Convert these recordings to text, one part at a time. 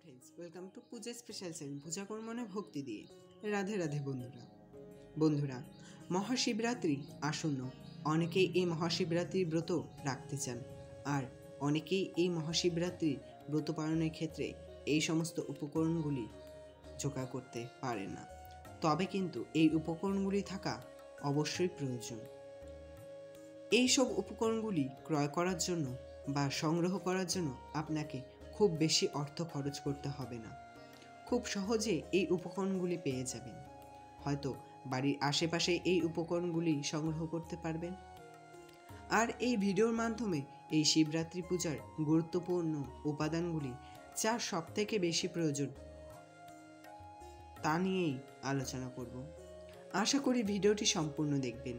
Friends, welcome to Puja special channel পূজা কর মনে ভক্তি দিয়ে। রাধে রাধে বন্ধুরা, মহাশিবরাত্রি আসন্ন। অনেকেই এই মহাশিবরাত্রির ব্রত রাখতে চান, আর অনেকেই এই মহাশিবরাত্রির ব্রত পালনের ক্ষেত্রে এই সমস্ত উপকরণগুলি জোগাড় করতে পারে না। তবে কিন্তু এই উপকরণগুলি থাকা অবশ্যই প্রয়োজন। এই সব উপকরণগুলি ক্রয় করার জন্য বা সংগ্রহ করার জন্য আপনাকে খুব বেশি অর্থ খরচ করতে হবে না। খুব সহজে এই উপকরণগুলি পেয়ে যাবেন। হয়তো বাড়ির আশেপাশে এই উপকরণগুলি সংগ্রহ করতে পারবেন। আর এই ভিডিওর মাধ্যমে এই শিবরাত্রি পূজার গুরুত্বপূর্ণ উপাদানগুলি যা সবথেকে বেশি প্রয়োজন তা নিয়েই আলোচনা করব। আশা করি ভিডিওটি সম্পূর্ণ দেখবেন।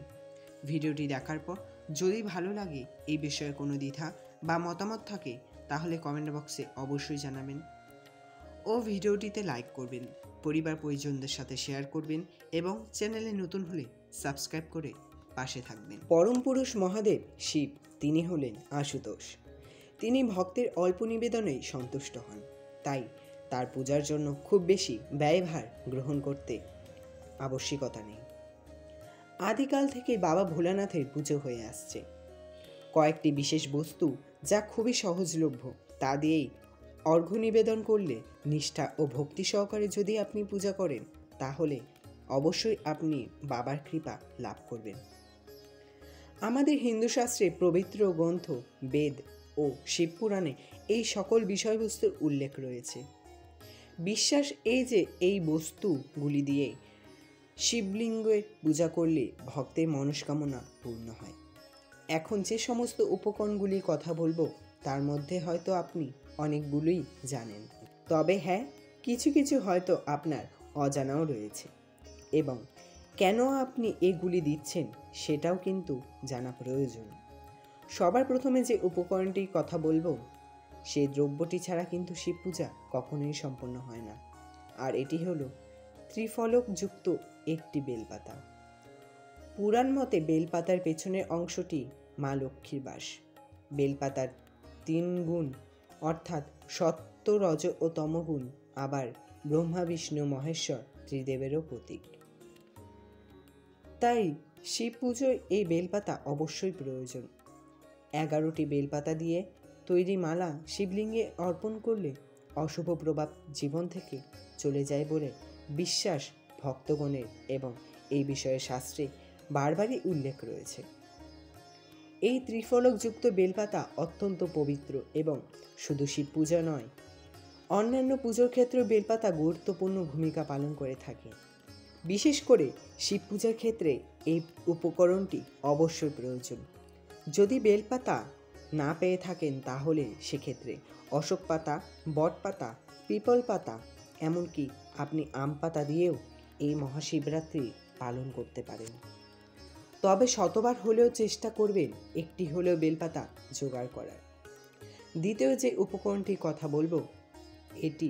ভিডিওটি দেখার পর যদি ভালো লাগে, এই বিষয়ে কোনো দ্বিধা বা মতামত থাকে, তাহলে কমেন্ট বক্সে অবশ্যই জানাবেন ও ভিডিওটিতে লাইক করবেন, পরিবার পরিজনদের সাথে শেয়ার করবেন এবং চ্যানেলে নতুন হলে সাবস্ক্রাইব করে পাশে থাকবেন। পরম পুরুষ মহাদেব শিব, তিনি হলেন আশুতোষ। তিনি ভক্তের অল্প নিবেদনেই সন্তুষ্ট হন, তাই তার পূজার জন্য খুব বেশি ব্যয়ভার গ্রহণ করতে আবশ্যকতা নেই। আদিকাল থেকে বাবা ভোলানাথের পুজো হয়ে আসছে। কয়েকটি বিশেষ বস্তু যা খুবই সহজলভ্য, তা দিয়েই অর্ঘ্য নিবেদন করলে, নিষ্ঠা ও ভক্তি সহকারে যদি আপনি পূজা করেন, তাহলে অবশ্যই আপনি বাবার কৃপা লাভ করবেন। আমাদের হিন্দু শাস্ত্রে পবিত্র গ্রন্থ বেদ ও শিবপুরাণে এই সকল বিষয়বস্তুর উল্লেখ রয়েছে। বিশ্বাস এই যে এই বস্তুগুলি দিয়ে শিবলিঙ্গের পূজা করলে ভক্তের মনস্কামনা পূর্ণ হয়। এখন যে সমস্ত উপকরণগুলির কথা বলবো, তার মধ্যে হয়তো আপনি অনেকগুলোই জানেন, তবে হ্যাঁ, কিছু কিছু হয়তো আপনার অজানাও রয়েছে, এবং কেন আপনি এগুলি দিচ্ছেন সেটাও কিন্তু জানা প্রয়োজন। সবার প্রথমে যে উপকরণটির কথা বলবো, সেই দ্রব্যটি ছাড়া কিন্তু শিব পূজা কখনোই সম্পন্ন হয় না, আর এটি হলো ত্রিফলকযুক্ত একটি বেলপাতা। পুরাণ মতে বেলপাতার পেছনের অংশটি মা লক্ষ্মীর বাস। বেলপাতার 3 গুণ অর্থাৎ সত্য, রজ ও তমগুণ আবার ব্রহ্মা, বিষ্ণু, মহেশ্বর ত্রিদেবেরও প্রতীক। তাই শিব পুজোয় এই বেলপাতা অবশ্যই প্রয়োজন। 11টি বেলপাতা দিয়ে তৈরি মালা শিবলিঙ্গে অর্পণ করলে অশুভ প্রভাব জীবন থেকে চলে যায় বলে বিশ্বাস ভক্তগণের, এবং এই বিষয়ে শাস্ত্রে বারবারই উল্লেখ রয়েছে। এই ত্রিফলকযুক্ত বেলপাতা অত্যন্ত পবিত্র, এবং শুধু শিব পূজা নয়, অন্যান্য পুজোর ক্ষেত্রেও বেলপাতা গুরুত্বপূর্ণ ভূমিকা পালন করে থাকে। বিশেষ করে শিব পূজার ক্ষেত্রে এই উপকরণটি অবশ্যই প্রয়োজন। যদি বেলপাতা না পেয়ে থাকেন, তাহলে সেক্ষেত্রে অশোক পাতা, বট পাতা, পিপল পাতা, এমনকি আপনি আম পাতা দিয়েও এই মহাশিবরাত্রি পালন করতে পারেন। তবে শতবার হলেও চেষ্টা করবেন একটি হলেও বেলপাতা জোগাড় করার। দ্বিতীয় যে উপকরণটির কথা বলবো, এটি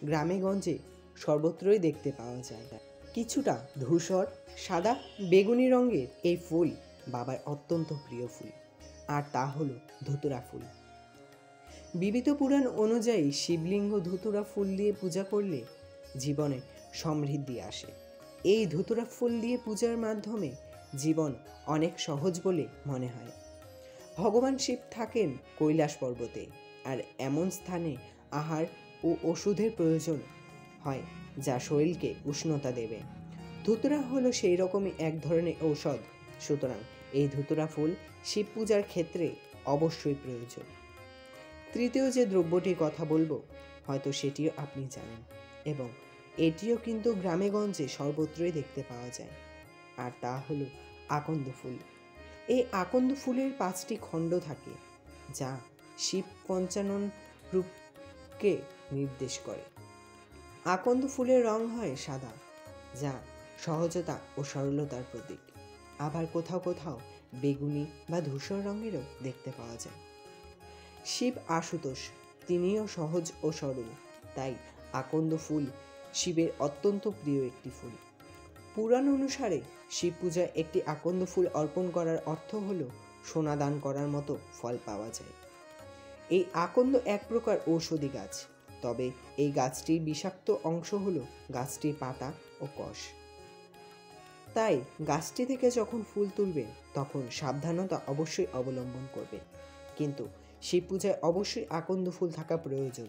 গ্রামেগঞ্জে সর্বত্রই দেখতে পাওয়া যায়। কিছুটা ধূসর, সাদা, বেগুনি রঙের এই ফুল বাবার অত্যন্ত প্রিয় ফুল, আর তা হলো ধুতুরা ফুল। বিবিধ পুরাণ অনুযায়ী শিবলিঙ্গ ধুতুরা ফুল দিয়ে পূজা করলে জীবনে সমৃদ্ধি আসে। এই ধুতুরা ফুল দিয়ে পূজার মাধ্যমে জীবন অনেক সহজ বলে মনে হয়। ভগবান শিব থাকেন কৈলাস পর্বতে, আর এমন স্থানে আহার ও ওষুধের প্রয়োজন হয় যা শরীরকে উষ্ণতা দেবে। ধুতুরা হলো সেই রকমই এক ধরনের ঔষধ, সুতরাং এই ধুতুরা ফুল শিব পূজার ক্ষেত্রে অবশ্যই প্রয়োজন। তৃতীয় যে দ্রব্যটির কথা বলবো, হয়তো সেটিও আপনি জানেন, এবং এটিও কিন্তু গ্রামেগঞ্জে সর্বত্রই দেখতে পাওয়া যায়, আর তা হলো আকন্দ ফুল। এই আকন্দ ফুলের 5টি খণ্ড থাকে, যা শিব পঞ্চানন রূপকে নির্দেশ করে। আকন্দ ফুলের রং হয় সাদা, যা সহজতা ও সরলতার প্রতীক। আবার কোথাও কোথাও বেগুনি বা ধূসর রঙেরও দেখতে পাওয়া যায়। শিব আশুতোষ, তিনিও সহজ ও সরল, তাই আকন্দ ফুল শিবের অত্যন্ত প্রিয় একটি ফুল। পুরাণ অনুসারে শিব পূজায় একটি আকন্দ ফুল অর্পণ করার অর্থ হল সোনা দান করার মতো ফল পাওয়া যায়। এই আকন্দ এক প্রকার ঔষধি গাছ। তবে এই গাছটির বিষাক্ত অংশ হলো গাছটির পাতা ও কষ। তাই গাছটি থেকে যখন ফুল তুলবেন তখন সাবধানতা অবশ্যই অবলম্বন করবেন। কিন্তু শিব পূজায় অবশ্যই আকন্দ ফুল থাকা প্রয়োজন।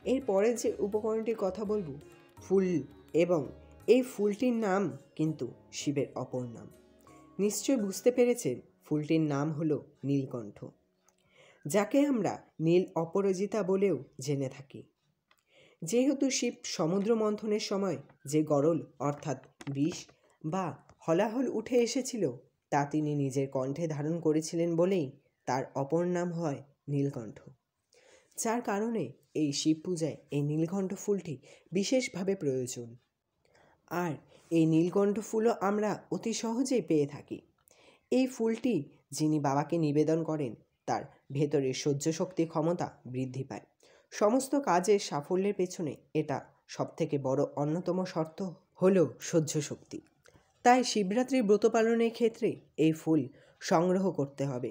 এরপরে যে উপকরণটির কথা বলবো ফুল, এবং এই ফুলটির নাম কিন্তু শিবের অপর নাম। নিশ্চয় বুঝতে পেরেছেন, ফুলটির নাম হলো নীলকণ্ঠ, যাকে আমরা নীল অপরাজিতা বলেও জেনে থাকি। যেহেতু শিব সমুদ্র মন্থনের সময় যে গরল অর্থাৎ বিষ বা হলাহল উঠে এসেছিল তা তিনি নিজের কণ্ঠে ধারণ করেছিলেন বলেই তার অপর নাম হয় নীলকণ্ঠ। যার কারণে এই শিব পূজায় এই নীলকণ্ঠ ফুলটি বিশেষভাবে প্রয়োজন। আর এই নীলকণ্ঠ ফুলও আমরা অতি সহজেই পেয়ে থাকি। এই ফুলটি যিনি বাবাকে নিবেদন করেন তার ভেতরের সহ্য শক্তি ক্ষমতা বৃদ্ধি পায়। সমস্ত কাজের সাফল্যের পেছনে এটা সবথেকে বড় অন্যতম শর্ত হলো সহ্য শক্তি। তাই শিবরাত্রির ব্রত পালনের ক্ষেত্রে এই ফুল সংগ্রহ করতে হবে।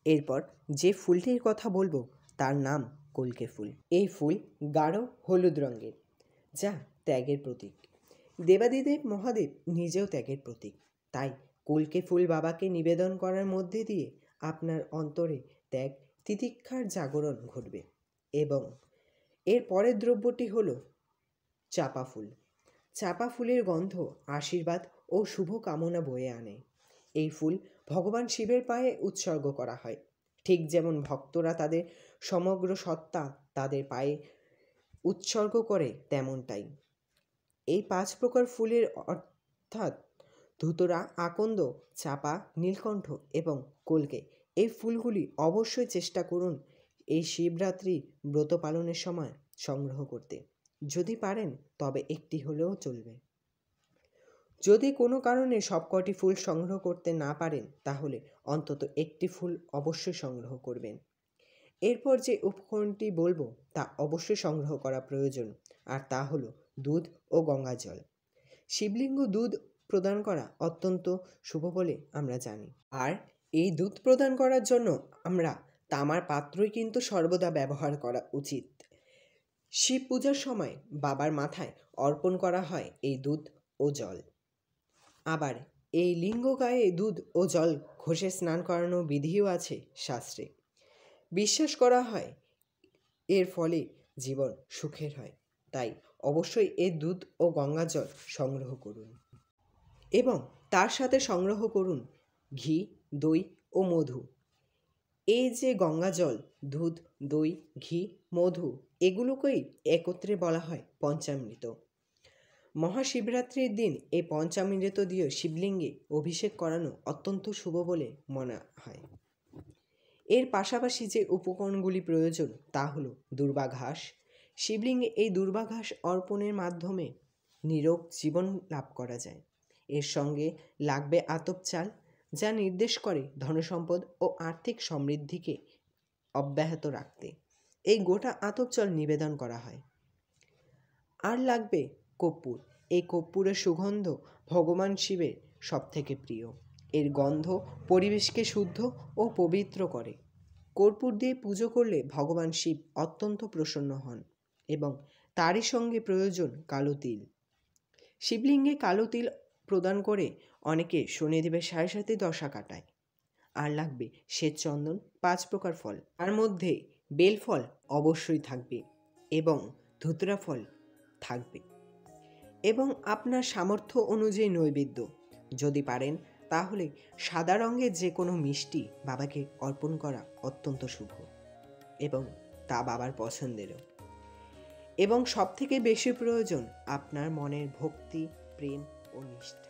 এরপর যে ফুলটির কথা বলবো তার নাম কল্কে ফুল। এই ফুল গাঢ় হলুদ রঙের, যা ত্যাগের প্রতীক। দেবাদিদেব মহাদেব নিজেও ত্যাগের প্রতীক। তাই কল্কে ফুল বাবাকে নিবেদন করার মধ্যে দিয়ে আপনার অন্তরে ত্যাগ তিতিক্ষার জাগরণ ঘটবে। এবং এর পরের দ্রব্যটি হলো চাপা ফুল। চাপা ফুলের গন্ধ আশীর্বাদ ও শুভ কামনা বয়ে আনে। এই ফুল ভগবান শিবের পায়ে উৎসর্গ করা হয়। ঠিক যেমন ভক্তরা তাদের সমগ্র সত্তা তাদের পায়ে উৎসর্গ করে, তেমনটাই এই 5 প্রকার ফুলের অর্থাৎ ধুতরা, আকন্দ, চাপা, নীলকণ্ঠ এবং কল্কে, এই ফুলগুলি অবশ্যই চেষ্টা করুন এই শিবরাত্রি ব্রত পালনের সময় সংগ্রহ করতে। যদি পারেন তবে একটি হলেও চলবে। যদি কোনো কারণে সবকটি ফুল সংগ্রহ করতে না পারেন তাহলে অন্তত একটি ফুল অবশ্যই সংগ্রহ করবেন। এরপর যে উপকরণটি বলবো তা অবশ্যই সংগ্রহ করা প্রয়োজন, আর তা হলো দুধ ও গঙ্গা জল। শিবলিঙ্গ দুধ প্রদান করা অত্যন্ত শুভ বলে আমরা জানি। আর এই দুধ প্রদান করার জন্য আমরা তামার পাত্রই কিন্তু সর্বদা ব্যবহার করা উচিত। শিব পূজার সময় বাবার মাথায় অর্পণ করা হয় এই দুধ ও জল। আবার এই লিঙ্গ গায়ে দুধ ও জল ঘষে স্নান করানোর বিধিও আছে শাস্ত্রে। বিশ্বাস করা হয় এর ফলে জীবন সুখের হয়। তাই অবশ্যই এই দুধ ও গঙ্গা জল সংগ্রহ করুন এবং তার সাথে সংগ্রহ করুন ঘি, দই ও মধু। এই যে গঙ্গা জল, দুধ, দই, ঘি, মধু এগুলোকেই একত্রে বলা হয় পঞ্চামৃত। মহাশিবরাত্রির দিন এই পঞ্চামৃত দিয়ে শিবলিঙ্গে অভিষেক করানো অত্যন্ত শুভ বলে মনে হয়। এর পাশাপাশি যে উপকরণগুলি প্রয়োজন তা হলো দূর্বা ঘাস। শিবলিঙ্গে এই দূর্বা ঘাস অর্পণের মাধ্যমে নিরোগ জীবন লাভ করা যায়। এর সঙ্গে লাগবে আতপ চাল, যা নির্দেশ করে ধনসম্পদ ও আর্থিক সমৃদ্ধিকে অব্যাহত রাখতে এই গোটা আতপ চাল নিবেদন করা হয়। আর লাগবে কর্পূর। এই কর্পূরের সুগন্ধ ভগবান শিবের সবথেকে প্রিয়। এর গন্ধ পরিবেশকে শুদ্ধ ও পবিত্র করে। কর্পূর দিয়ে পুজো করলে ভগবান শিব অত্যন্ত প্রসন্ন হন এবং তারই সঙ্গে প্রয়োজন কালো তিল। শিবলিঙ্গে কালো তিল প্রদান করে অনেকে শনিদেবের 7.5 দশা কাটায়। আর লাগবে শ্বেত চন্দন, 5 প্রকার ফল, তার মধ্যে বেলফল অবশ্যই থাকবে এবং ধুতরা ফল থাকবে, এবং আপনার সামর্থ্য অনুযায়ী নৈবেদ্য। যদি পারেন তাহলে সাদা রঙের যে কোনো মিষ্টি বাবাকে অর্পণ করা অত্যন্ত শুভ এবং তা বাবার পছন্দেরও। এবং সবথেকে বেশি প্রয়োজন আপনার মনের ভক্তি, প্রেম ও নিষ্ঠা।